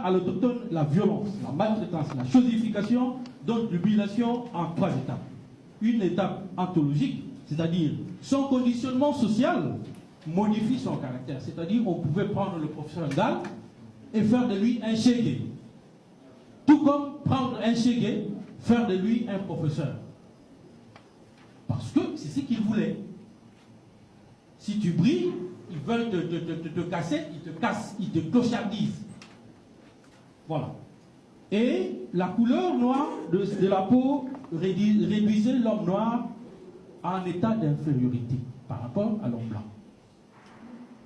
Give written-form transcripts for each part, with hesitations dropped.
à l'autochtone la violence, la maltraitance, la chosification, donc l'humiliation en 3 étapes. Une étape anthologique, c'est-à-dire son conditionnement social modifie son caractère. C'est-à-dire on pouvait prendre le professeur Ngal et faire de lui un chégué. Tout comme prendre un chégué, faire de lui un professeur. Parce que c'est ce qu'ils voulaient. Si tu brilles, ils veulent te casser, ils te cassent, ils te clochardisent. Voilà. Et la couleur noire de la peau réduisait l'homme noir à un état d'infériorité par rapport à l'homme blanc.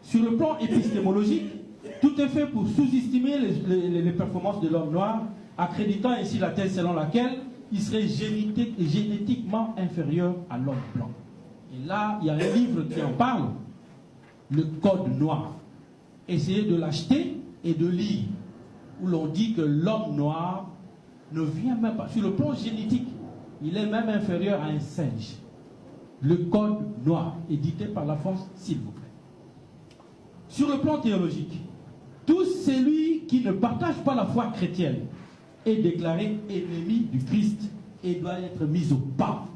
Sur le plan épistémologique, tout est fait pour sous-estimer les performances de l'homme noir, accréditant ainsi la thèse selon laquelle il serait génétiquement inférieur à l'homme blanc. Et là, il y a un livre qui en parle, le Code noir. Essayez de l'acheter et de lire, où l'on dit que l'homme noir ne vient même pas, sur le plan génétique, il est même inférieur à un singe. Le Code noir, édité par la France, s'il vous plaît. Sur le plan théologique, tout celui qui ne partage pas la foi chrétienne est déclaré ennemi du Christ et doit être mis au pas.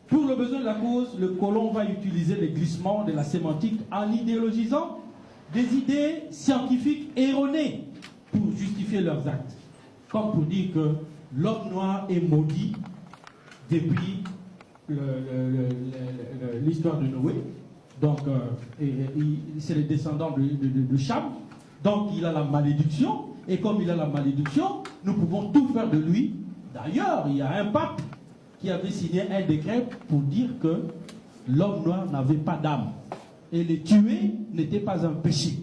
Pour le besoin de la cause, le colon va utiliser les glissements de la sémantique en idéologisant des idées scientifiques erronées pour justifier leurs actes. Comme pour dire que l'homme noir est maudit depuis l'histoire de Noé. Donc, c'est les descendants de Cham. Donc, il a la malédiction. Et comme il a la malédiction, nous pouvons tout faire de lui. D'ailleurs, il y a un pape qui avait signé un décret pour dire que l'homme noir n'avait pas d'âme. Et les tuer n'était pas un péché.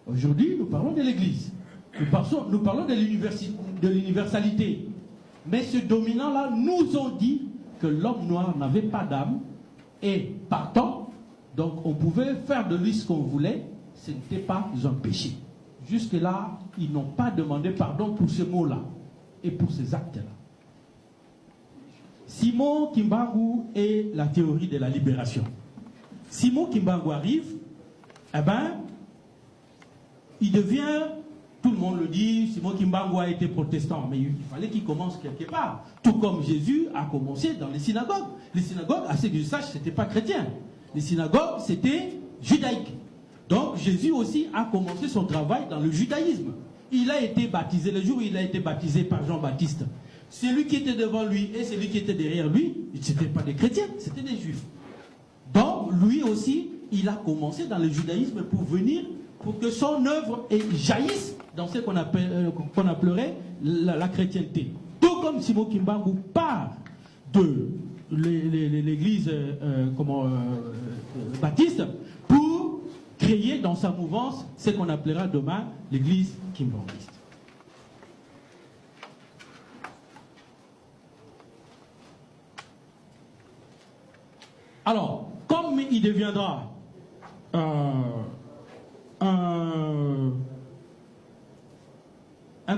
Aujourd'hui, nous parlons de l'Église. Nous parlons de l'universalité. Mais ce dominant-là nous ont dit que l'homme noir n'avait pas d'âme. Et partant, donc on pouvait faire de lui ce qu'on voulait, ce n'était pas un péché. Jusque-là, ils n'ont pas demandé pardon pour ce mot-là et pour ces actes-là. Simon Kimbangu et la théorie de la libération. Simon Kimbangu arrive, eh bien, il devient, tout le monde le dit, Simon Kimbangu a été protestant, mais il fallait qu'il commence quelque part. Tout comme Jésus a commencé dans les synagogues. Les synagogues, à ce que je sache, ce n'était pas chrétien. Les synagogues, c'était judaïque. Donc Jésus aussi a commencé son travail dans le judaïsme. Il a été baptisé, le jour où il a été baptisé par Jean-Baptiste, celui qui était devant lui et celui qui était derrière lui, ce n'étaient pas des chrétiens, c'était des juifs. Donc lui aussi, il a commencé dans le judaïsme pour venir, pour que son œuvre jaillisse dans ce qu'on appellerait la chrétienté. Tout comme Simon Kimbangu part de l'église baptiste pour créer dans sa mouvance ce qu'on appellera demain l'église kimbanguiste. Alors, comme il deviendra un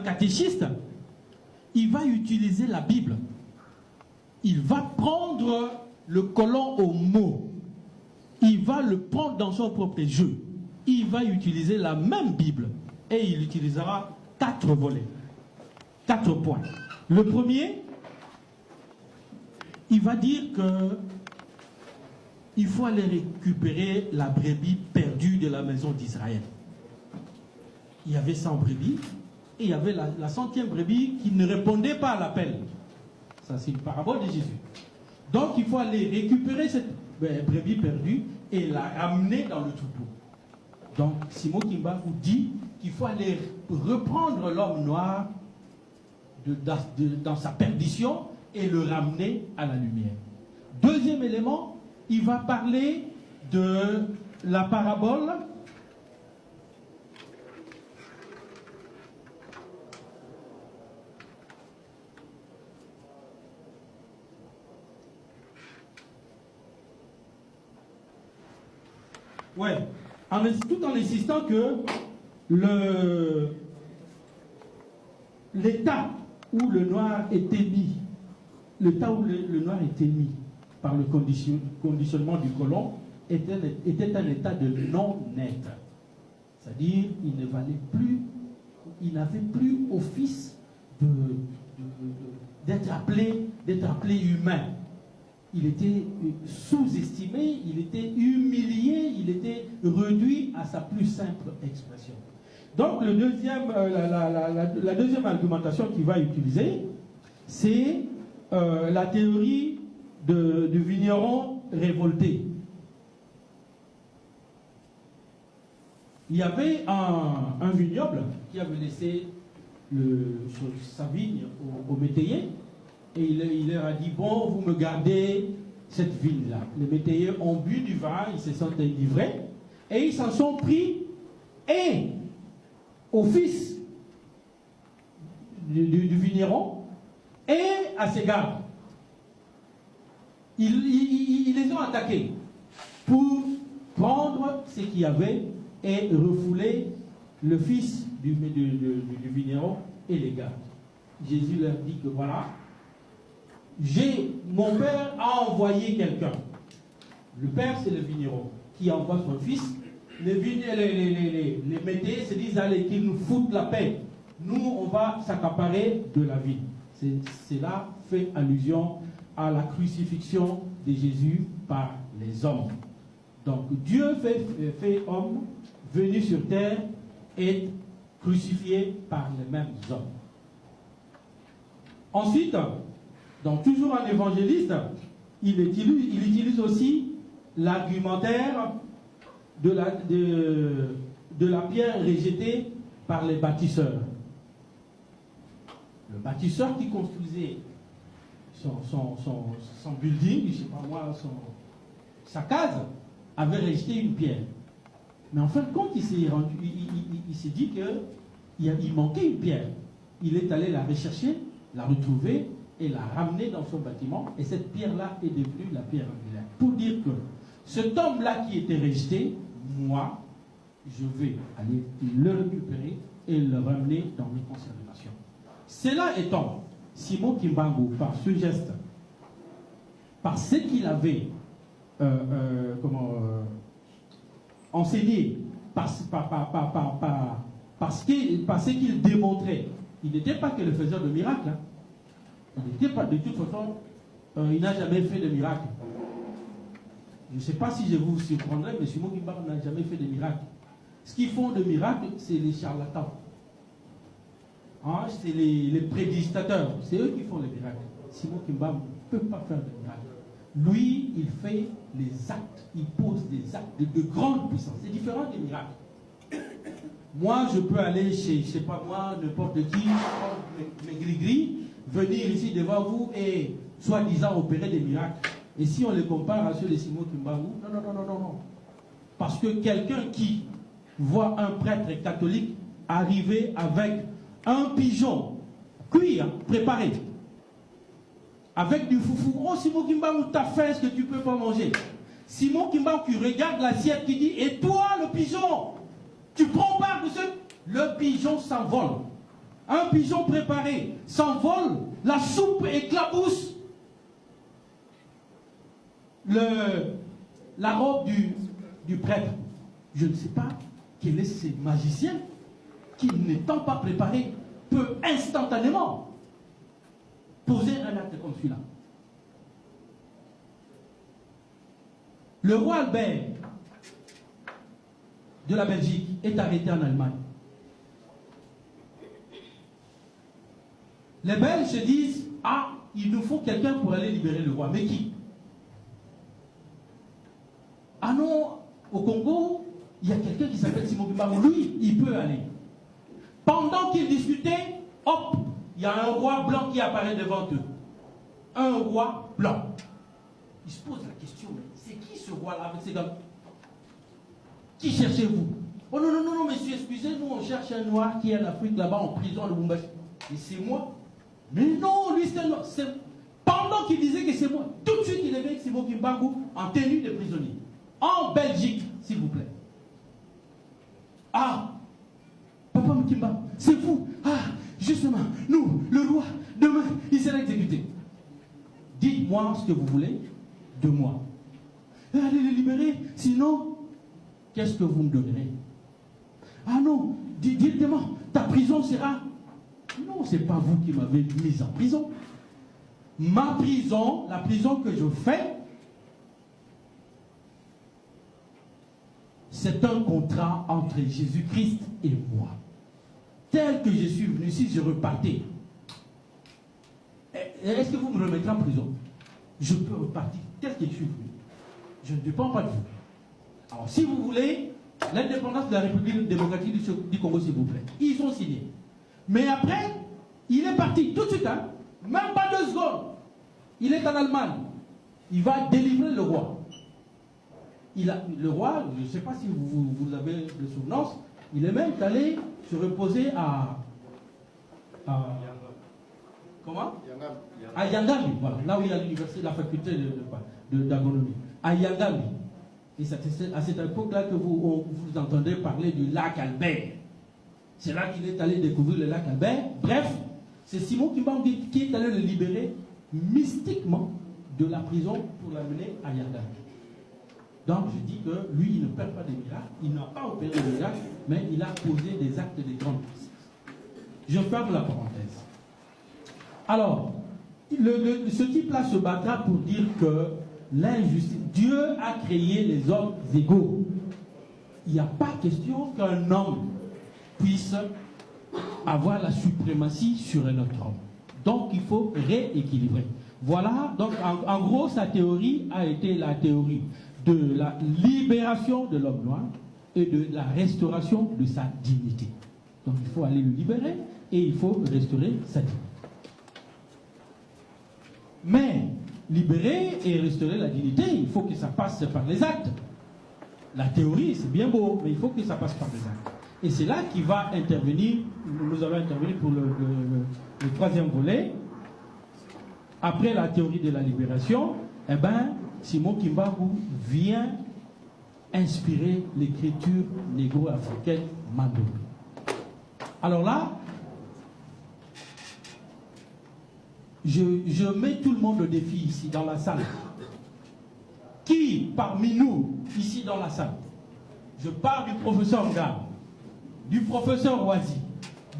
catéchiste, il va utiliser la Bible. Il va prendre le colon au mot. Il va le prendre dans son propre jeu. Il va utiliser la même Bible. Et il utilisera 4 volets. 4 points. Le premier, il va dire que il faut aller récupérer la brebis perdue de la maison d'Israël. Il y avait 100 brebis, et il y avait la 100e brebis qui ne répondait pas à l'appel. Ça, c'est une parabole de Jésus. Donc, il faut aller récupérer cette brebis perdue et la ramener dans le troupeau. Donc, Simon Kimbangu vous dit qu'il faut aller reprendre l'homme noir dans sa perdition et le ramener à la lumière. Deuxième élément, il va parler de la parabole tout en insistant que l'état où le noir était mis, l'état où le noir était mis par le conditionnement du colon était un état de non-être. C'est-à-dire, il ne valait plus, il n'avait plus office d'être appelé humain. Il était sous-estimé, il était humilié, il était réduit à sa plus simple expression. Donc, la deuxième argumentation qu'il va utiliser, c'est la théorie du vigneron révolté. Il y avait un vignoble qui avait laissé sa vigne aux métayers, et il leur a dit, bon, vous me gardez cette vigne-là. Les métayers ont bu du vin, ils se sont enivrés, et ils s'en sont pris, et au fils du vigneron, et à ses gardes. Ils les ont attaqués pour prendre ce qu'il y avait et refouler le fils du vigneron et les gardes. Jésus leur dit que voilà, mon père a envoyé quelqu'un. Le père, c'est le vigneron qui envoie son fils. Les métayers se disent, allez, qu'ils nous foutent la paix. Nous, on va s'accaparer de la vie. Cela fait allusion à la crucifixion de Jésus par les hommes. Donc, Dieu fait homme, venu sur terre, et crucifié par les mêmes hommes. Ensuite, donc toujours un évangéliste, il utilise aussi l'argumentaire de la pierre rejetée par les bâtisseurs. Le bâtisseur qui construisait son building, je ne sais pas moi, sa case, avait rejeté une pierre. Mais en fin de compte, il s'est dit qu'il manquait une pierre. Il est allé la rechercher, la retrouver et la ramener dans son bâtiment. Et cette pierre-là est devenue la pierre angulaire. Pour dire que cet homme-là qui était rejeté, moi, je vais aller le récupérer et le ramener dans mes conservations. Cela étant, Simon Kimbangu, par ce geste, par ce qu'il avait enseigné, par ce qu'il démontrait, il n'était pas que le faiseur de miracles. Hein. Il n'était pas, de toute façon, il n'a jamais fait de miracles. Je ne sais pas si je vous surprendrai, mais Simon Kimbangu n'a jamais fait de miracles. Ce qu'ils font de miracles, c'est les charlatans. Hein, c'est les prédicateurs. C'est eux qui font les miracles. Simon Kimbangu ne peut pas faire de miracles. Lui, il fait les actes. Il pose des actes de grande puissance. C'est différent des miracles. Moi, je peux aller chez, je ne sais pas moi, n'importe qui, mes gris-gris, venir ici devant vous et soi-disant opérer des miracles. Et si on les compare à ceux de Simon Kimbangu, non. Parce que quelqu'un qui voit un prêtre catholique arriver avec un pigeon cuit, préparé, avec du foufou, oh Simon Kimbangu, t'as faim, est-ce que tu peux pas manger? Simon Kimbangu qui regarde l'assiette qui dit, et toi le pigeon, tu prends part de ce... Le pigeon s'envole. Un pigeon préparé s'envole, la soupe éclabousse la robe du prêtre. Je ne sais pas quel est ce magicien qui, n'étant pas préparé, peut instantanément poser un acte comme celui-là. Le roi Albert de la Belgique est arrêté en Allemagne. Les Belges se disent, ah, il nous faut quelqu'un pour aller libérer le roi. Mais qui? Ah non, au Congo, il y a quelqu'un qui s'appelle Simon Kimbangu. Lui, il peut aller. Pendant qu'ils discutaient, hop, il y a un roi blanc qui apparaît devant eux. Un roi blanc. Ils se posent la question, mais c'est qui ce roi-là avec ces gars? Qui cherchez-vous? Oh non, monsieur, excusez-nous, on cherche un noir qui est en Afrique, là-bas, en prison, à Lubumbashi. Et c'est moi? Mais non, lui, c'est un noir. Pendant qu'il disait que c'est moi, tout de suite, il avait Simon Kimbangu en tenue de prisonnier. En Belgique, s'il vous plaît. Ah, Papa Mukimba, c'est vous. Ah, justement, nous, le roi, demain, il sera exécuté. Dites-moi ce que vous voulez de moi. Allez le libérer, sinon, qu'est-ce que vous me donnerez? Ah non, directement, ta prison sera... Non, ce n'est pas vous qui m'avez mis en prison. Ma prison, la prison que je fais, c'est un contrat entre Jésus-Christ et moi. Tel que je suis venu, si je repartais, est-ce que vous me remettrez en prison? Je peux repartir tel que je suis venu. Je ne dépends pas de vous. Alors, si vous voulez, l'indépendance de la République démocratique du Congo, s'il vous plaît. Ils ont signé. Mais après, il est parti tout de suite, hein? Même pas 2 secondes. Il est en Allemagne. Il va délivrer le roi. Le roi, je ne sais pas si vous avez le souvenance, il est même allé se reposer à comment? À Yangami, voilà, là où il y a l'université, la faculté d'agronomie. À Yangami. Et c'est à cette époque-là que vous entendez parler du lac Albert. C'est là qu'il est allé découvrir le lac Albert. Bref, c'est Simon Kimbangu qui est allé le libérer mystiquement de la prison pour l'amener à Yangami. Donc je dis que lui, il ne perd pas des miracles, il n'a pas opéré des miracles, mais il a posé des actes de grande puissance. Je ferme la parenthèse. Alors, ce type-là se battra pour dire que l'injustice, Dieu a créé les hommes égaux. Il n'y a pas question qu'un homme puisse avoir la suprématie sur un autre homme. Donc il faut rééquilibrer. Voilà, donc en gros, sa théorie a été la théorie de la libération de l'homme noir et de la restauration de sa dignité. Donc il faut aller le libérer et il faut restaurer sa dignité. Mais libérer et restaurer la dignité, il faut que ça passe par les actes. La théorie, c'est bien beau, mais il faut que ça passe par les actes. Et c'est là qu'il va intervenir, nous allons intervenir pour le 3e volet. Après la théorie de la libération, eh ben, Simon Kimbangu vient inspirer l'écriture négro-africaine Mandori. Alors là, je mets tout le monde au défi ici dans la salle. Qui parmi nous, ici dans la salle, je parle du professeur Ngam, du professeur Ouazi,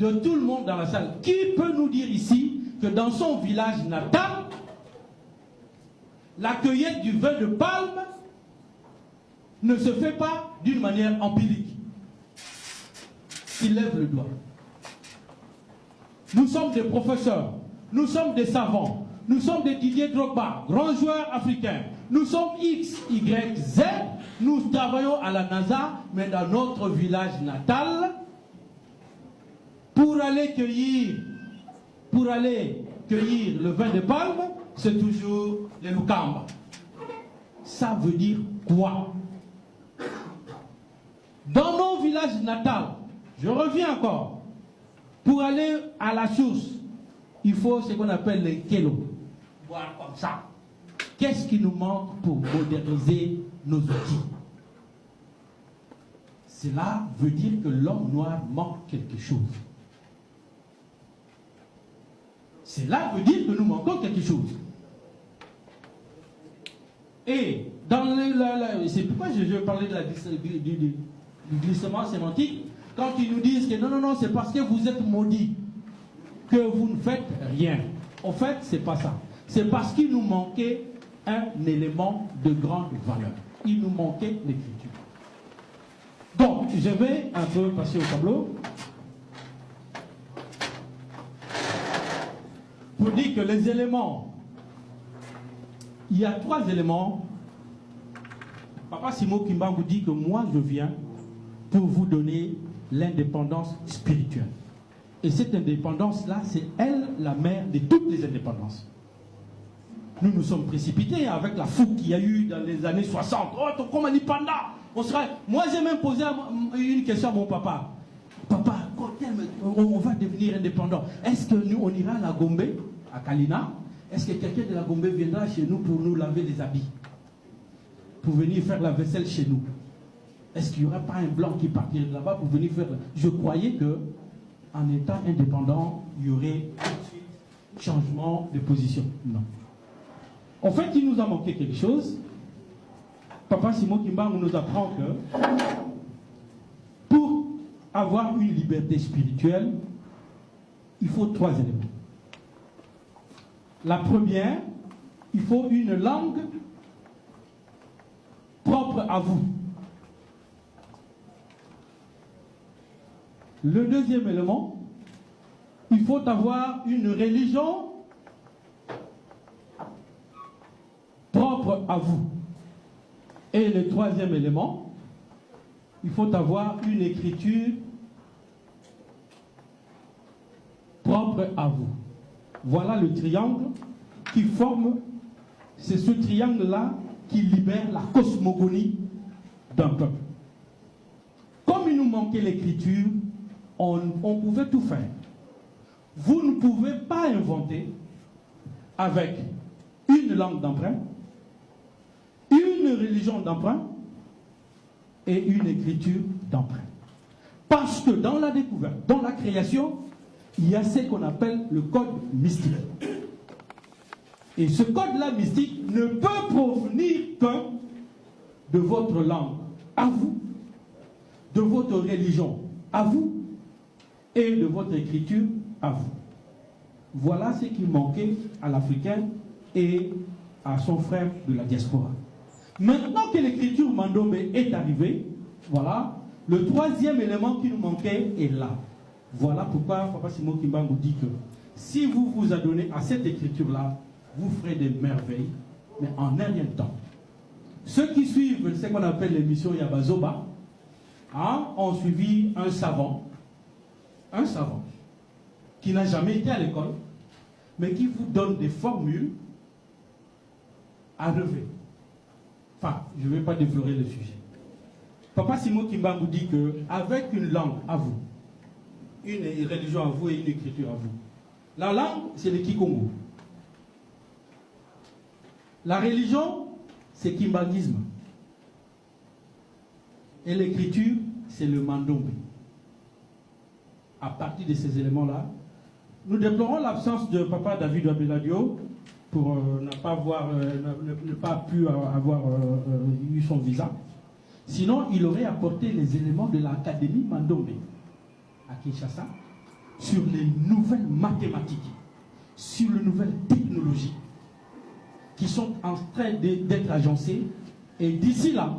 de tout le monde dans la salle, qui peut nous dire ici que dans son village natal, la cueillette du vin de palme ne se fait pas d'une manière empirique? Il lève le doigt. Nous sommes des professeurs, nous sommes des savants, nous sommes des Didier Drogba, grands joueurs africains, nous sommes X, Y, Z, nous travaillons à la NASA, mais dans notre village natal, pour aller cueillir le vin de palme, c'est toujours les Lukamba. Ça veut dire quoi? Dans nos villages natals, je reviens encore, pour aller à la source, il faut ce qu'on appelle les kélos. Voir comme ça. Qu'est-ce qui nous manque pour moderniser nos outils? Cela veut dire que l'homme noir manque quelque chose. Cela veut dire que nous manquons quelque chose. Et dans c'est pourquoi je parlais du glissement sémantique. Quand ils nous disent que non, c'est parce que vous êtes maudits que vous ne faites rien. En fait, c'est pas ça. C'est parce qu'il nous manquait un élément de grande valeur. Il nous manquait l'écriture. Donc, je vais un peu passer au tableau pour dire que les éléments, il y a 3 éléments. Papa Simon Kimbangu dit que moi, je viens pour vous donner l'indépendance spirituelle. Et cette indépendance-là, c'est elle, la mère de toutes les indépendances. Nous nous sommes précipités avec la fougue qu'il y a eu dans les années 60. Oh, ton Komani Panda! Moi, j'ai même posé une question à mon papa. Papa, quand on va devenir indépendant, est-ce que nous, on ira à la Gombe, à Kalina? Est-ce que quelqu'un de la Gombe viendra chez nous pour nous laver les habits? Pour venir faire la vaisselle chez nous? Est-ce qu'il n'y aura pas un blanc qui partirait de là-bas pour venir faire... Je croyais que en étant indépendant, il y aurait tout de suite changement de position. Non. En fait, il nous a manqué quelque chose. Papa Simon Kimbangu nous apprend que pour avoir une liberté spirituelle, il faut 3 éléments. La première, il faut une langue propre à vous. Le deuxième élément, il faut avoir une religion propre à vous. Et le troisième élément, il faut avoir une écriture propre à vous. Voilà le triangle qui forme, c'est ce triangle-là qui libère la cosmogonie d'un peuple. Comme il nous manquait l'écriture, on pouvait tout faire. Vous ne pouvez pas inventer avec une langue d'emprunt, une religion d'emprunt et une écriture d'emprunt. Parce que dans la découverte, dans la création, il y a ce qu'on appelle le code mystique. Et ce code-là mystique ne peut provenir que de votre langue à vous, de votre religion à vous et de votre écriture à vous. Voilà ce qui manquait à l'Africain et à son frère de la diaspora. Maintenant que l'écriture Mandombe est arrivée, voilà, le troisième élément qui nous manquait est là. Voilà pourquoi Papa Simon Kimbangu dit que si vous vous adonnez à cette écriture-là, vous ferez des merveilles, mais en un rien de temps. Ceux qui suivent ce qu'on appelle l'émission Yabazoba ont suivi un savant qui n'a jamais été à l'école, mais qui vous donne des formules à relever. Enfin, je ne vais pas déflorer le sujet. Papa Simon Kimbangu dit qu'avec une langue à vous, une religion à vous et une écriture à vous, la langue, c'est le Kikongo. La religion, c'est Kimbangisme. Et l'écriture, c'est le Mandombe. À partir de ces éléments-là, nous déplorons l'absence de Papa David Abeladio pour ne pas pu avoir eu son visa. Sinon, il aurait apporté les éléments de l'Académie Mandombe à Kinshasa sur les nouvelles mathématiques, sur les nouvelles technologies qui sont en train d'être agencées. Et d'ici là,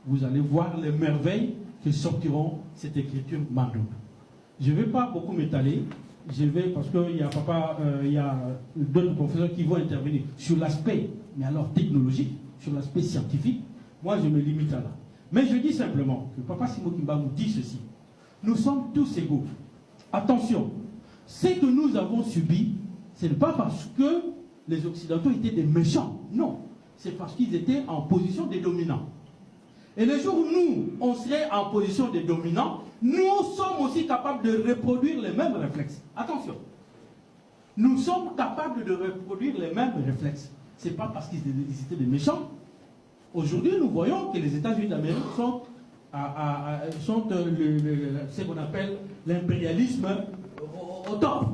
vous allez voir les merveilles que sortiront cette écriture Mandombe. Je ne vais pas beaucoup m'étaler. Je vais, parce qu'il y a il y a d'autres professeurs qui vont intervenir sur l'aspect, mais alors technologique, sur l'aspect scientifique. Moi, je me limite à là. Mais je dis simplement que Papa Simon Kimbangu dit ceci. Nous sommes tous égaux. Attention, ce que nous avons subi, ce n'est pas parce que les Occidentaux étaient des méchants. Non, c'est parce qu'ils étaient en position des dominants. Et le jour où nous, on serait en position des dominants, nous sommes aussi capables de reproduire les mêmes réflexes. Attention. Nous sommes capables de reproduire les mêmes réflexes. Ce n'est pas parce qu'ils étaient des méchants. Aujourd'hui, nous voyons que les États-Unis d'Amérique sont ce qu'on appelle l'impérialisme au top.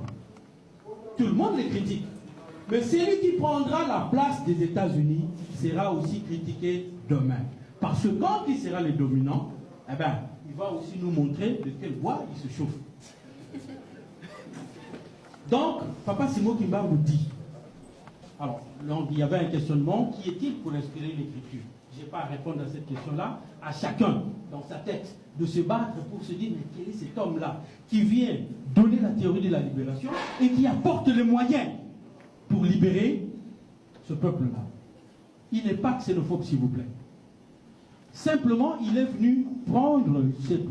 Tout le monde les critique. Mais celui qui prendra la place des États-Unis sera aussi critiqué demain. Parce que quand il sera le dominant, eh ben, il va aussi nous montrer de quelle voie il se chauffe. Donc, Papa Simon Kimbangu dit, alors, il y avait un questionnement, qui est-il pour inspirer l'écriture? Je n'ai pas à répondre à cette question-là, à chacun, dans sa tête, de se battre pour se dire, mais quel est cet homme-là, qui vient donner la théorie de la libération, et qui apporte les moyens pour libérer ce peuple-là. Il n'est pas xénophobe, s'il vous plaît. Simplement, il est venu prendre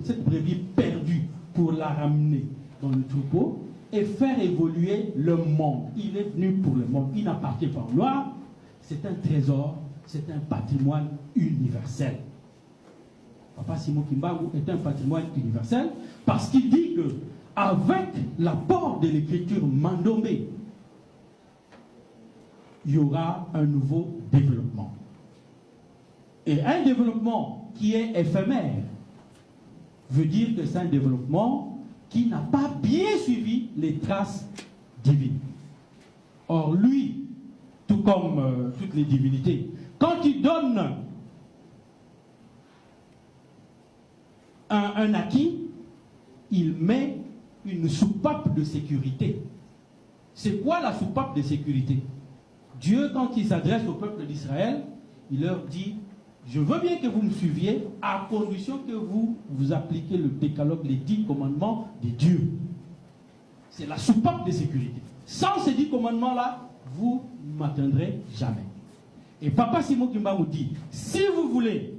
cette brebis perdue pour la ramener dans le troupeau et faire évoluer le monde. Il est venu pour le monde. Il n'appartient pas au noir. C'est un trésor, c'est un patrimoine universel. Papa Simon Kimbangu est un patrimoine universel parce qu'il dit que avec l'apport de l'écriture Mandombe, il y aura un nouveau développement. Et un développement qui est éphémère veut dire que c'est un développement qui n'a pas bien suivi les traces divines. Or, lui, tout comme toutes les divinités, quand il donne un acquis, il met une soupape de sécurité. C'est quoi la soupape de sécurité? Dieu, quand il s'adresse au peuple d'Israël, il leur dit, je veux bien que vous me suiviez, à condition que vous appliquiez le décalogue, les 10 commandements de Dieu. C'est la soupape de sécurité. Sans ces 10 commandements-là, vous ne m'atteindrez jamais. Et Papa Simon Kimba vous dit, si vous voulez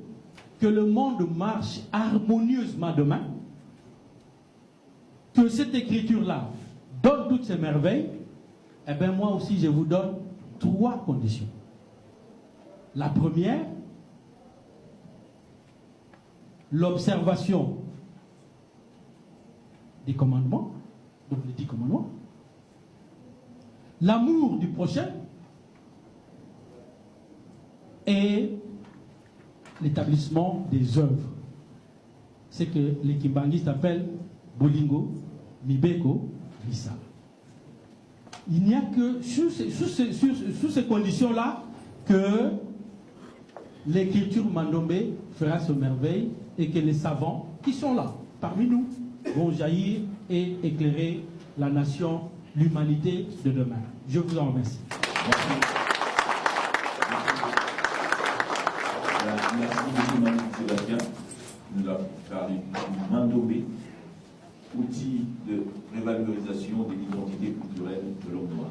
que le monde marche harmonieusement demain, que cette écriture-là donne toutes ces merveilles, eh bien moi aussi je vous donne 3 conditions. La première, l'observation des commandements, donc les 10 commandements, l'amour du prochain et l'établissement des œuvres. C'est que les kimbangistes appellent Bolingo, Mibeko, Lisa. Il n'y a que sous ces conditions-là que l'écriture Mandombe fera ce merveille et que les savants qui sont là, parmi nous, vont jaillir et éclairer la nation, l'humanité de demain. Je vous en remercie. Merci beaucoup, Mme Sébastien. Nous avons parlé du Mandombe, outil de révalorisation de l'identité culturelle de l'homme noir.